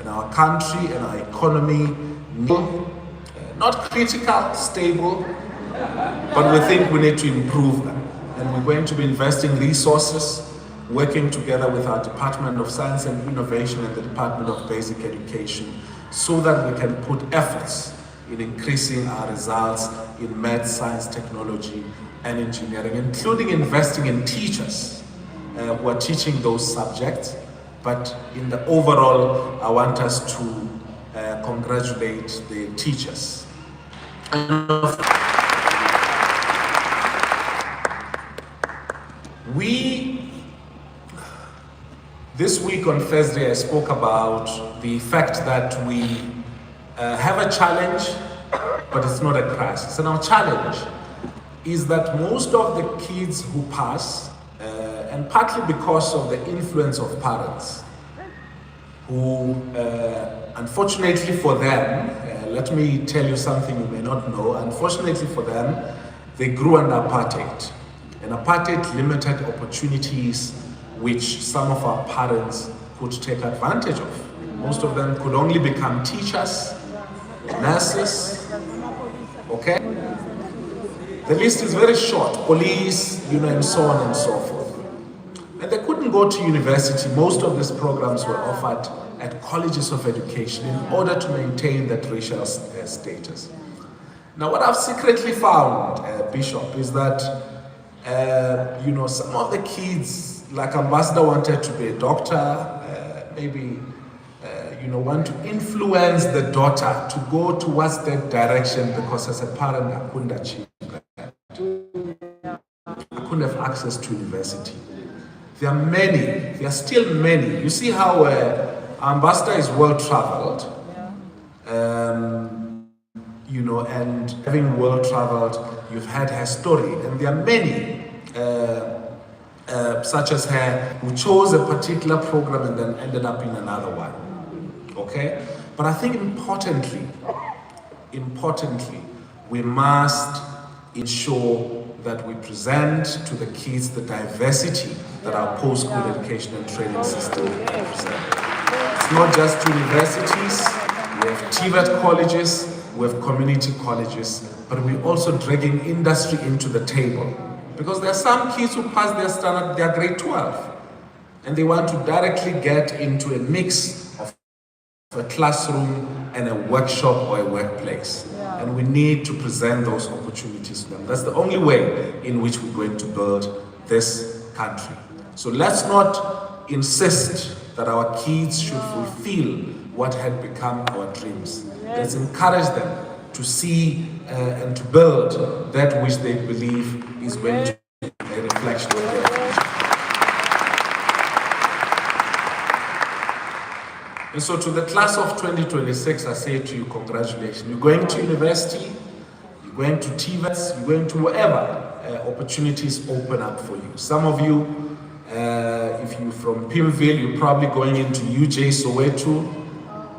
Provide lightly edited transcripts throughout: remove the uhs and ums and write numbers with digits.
in our country and our economy, not critical, stable, but we think we need to improve them. And we're going to be investing resources, working together with our Department of Science and Innovation and the Department of Basic Education, so that we can put efforts in increasing our results in math, science, technology, and engineering, including investing in teachers who are teaching those subjects. But in the overall, I want us to congratulate the teachers. This week on Thursday, I spoke about the fact that we have a challenge, but it's not a crisis. And our challenge is that most of the kids who pass, and partly because of the influence of parents, who, unfortunately for them, let me tell you something you may not know, unfortunately for them, they grew under apartheid. And apartheid limited opportunities which some of our parents could take advantage of. Most of them could only become teachers, nurses, okay? The list is very short, police, and so on and so forth. And they couldn't go to university. Most of these programs were offered at colleges of education in order to maintain that racial status. Now, what I've secretly found, Bishop, is that some of the kids, like Ambassador, wanted to be a doctor, maybe want to influence the daughter to go towards that direction because as a parent I couldn't achieve that. I couldn't have access to university. There are still many. You see how Ambassador is well traveled, and having well traveled, you've had her story, and there are many such as her who chose a particular program and then ended up in another one. Okay? But I think importantly, we must ensure that we present to the kids the diversity that our post-school education and training system represents. It's not just universities, we have TVET colleges, we have community colleges, but we're also dragging industry into the table. Because there are some kids who pass their grade 12, and they want to directly get into a mix of a classroom and a workshop or a workplace. And we need to present those opportunities to them. That's the only way in which we're going to build this country. So let's not insist that our kids should fulfill what had become our dreams. Let's encourage them to see and to build that which they believe is going to be a reflection of their future. And so to the class of 2026, I say to you, congratulations. You're going to university, you're going to TVETs, you're going to wherever opportunities open up for you. Some of you, if you're from Pimville, you're probably going into UJ Soweto.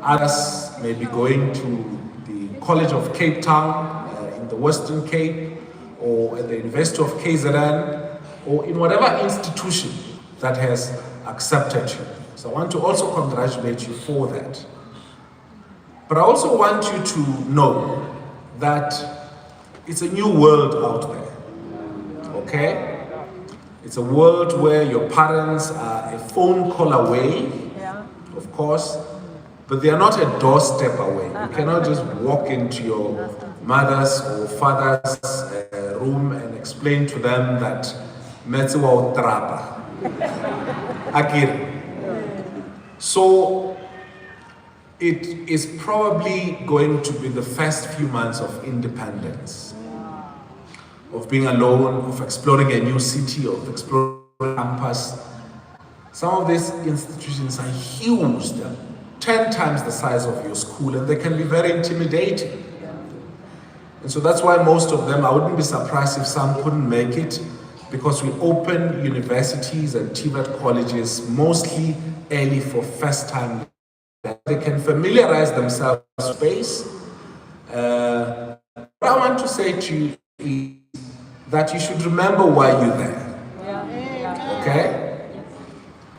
Others may be going to the College of Cape Town in the Western Cape, or at the University of KZN, or in whatever institution that has accepted you. So I want to also congratulate you for that. But I also want you to know that it's a new world out there, okay? It's a world where your parents are a phone call away, of course, but they are not a doorstep away. You cannot just walk into your mother's or father's room and explain to them that Metsiwa Utrapa. Agir. So it is probably going to be the first few months of independence, of being alone, of exploring a new city, of exploring campus. Some of these institutions are huge. They're 10 times the size of your school, and they can be very intimidating. And so that's why most of them, I wouldn't be surprised if some couldn't make it, because we open universities and TVET colleges mostly early for first time. They can familiarize themselves with space. What I want to say to you is that you should remember why you're there. Okay?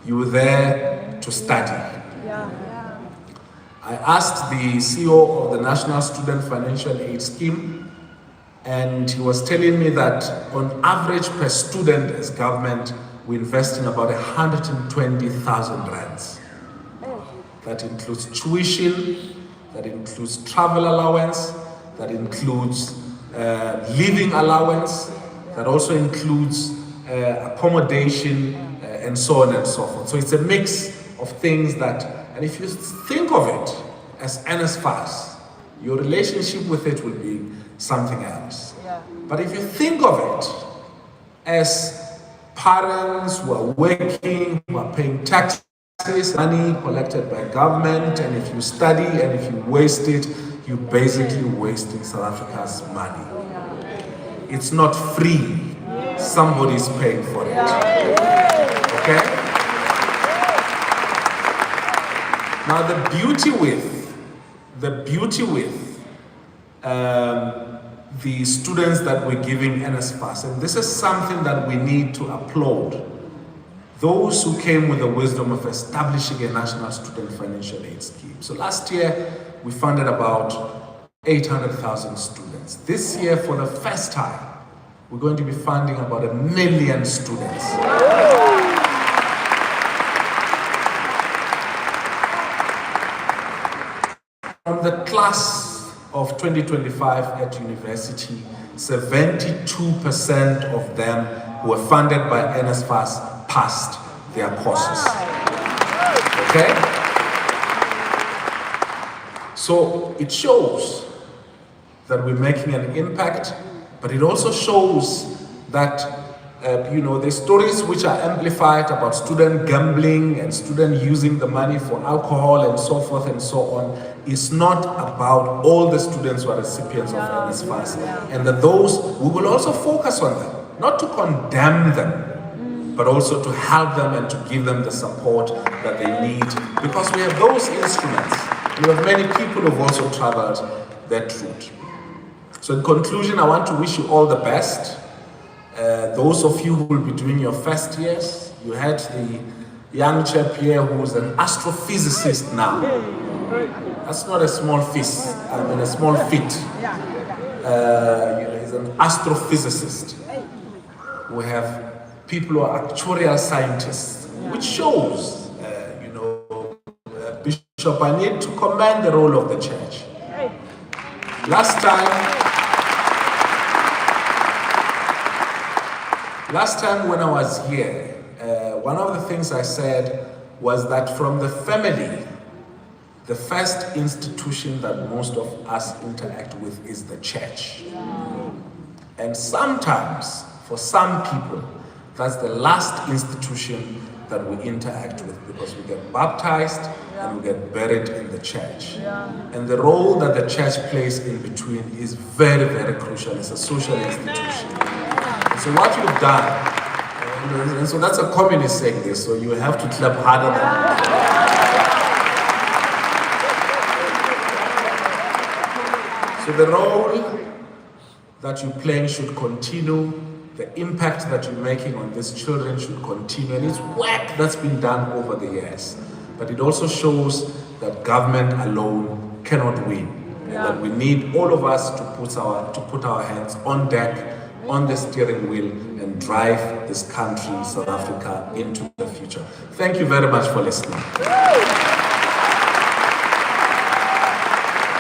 You were there to study. I asked the CEO of the National Student Financial Aid Scheme, and he was telling me that on average per student as government, we invest in about 120,000 rands. That includes tuition, that includes travel allowance, that includes living allowance, that also includes accommodation, and so on and so forth. So it's a mix of things that, and if you think of it as NSFAS, your relationship with it will be something else. Yeah. But if you think of it as parents who are working, who are paying taxes, money collected by government, and if you study and if you waste it, you're basically wasting South Africa's money. It's not free. Somebody's paying for it. Okay? Now the beauty with the students that we're giving NSFAS, and this is something that we need to applaud, those who came with the wisdom of establishing a national student financial aid scheme. So last year, we funded about 800,000 students. This year, for the first time, we're going to be funding about 1 million students. From the class of 2025 at university, 72% of them who were funded by NSFAS passed their courses. Okay? So it shows that we're making an impact, but it also shows that the stories which are amplified about student gambling and student using the money for alcohol and so forth and so on is not about all the students who are recipients of NSFAS, and that those, we will also focus on them, not to condemn them, but also to help them and to give them the support that they need, because we have those instruments. We have many people who've also traveled that route. So in conclusion, I want to wish you all the best. Those of you who will be doing your first years, you had the young chap here who's an astrophysicist now. That's not a small feat, a small feat. He's an astrophysicist. We have people who are actuarial scientists, which shows, Bishop, I need to commend the role of the church. Last time when I was here, one of the things I said was that from the family, the first institution that most of us interact with is the church. And sometimes, for some people, that's the last institution that we interact with, because we get baptized and we get buried in the church. And the role that the church plays in between is very, very crucial. It's a social institution. So what you've done, and so that's a communist saying this, so you have to clap harder than so the role that you're playing should continue, the impact that you're making on these children should continue, and it's work that's been done over the years. But it also shows that government alone cannot win, and that we need all of us to put our hands on deck, on the steering wheel, and drive this country, South Africa, into the future. Thank you very much for listening.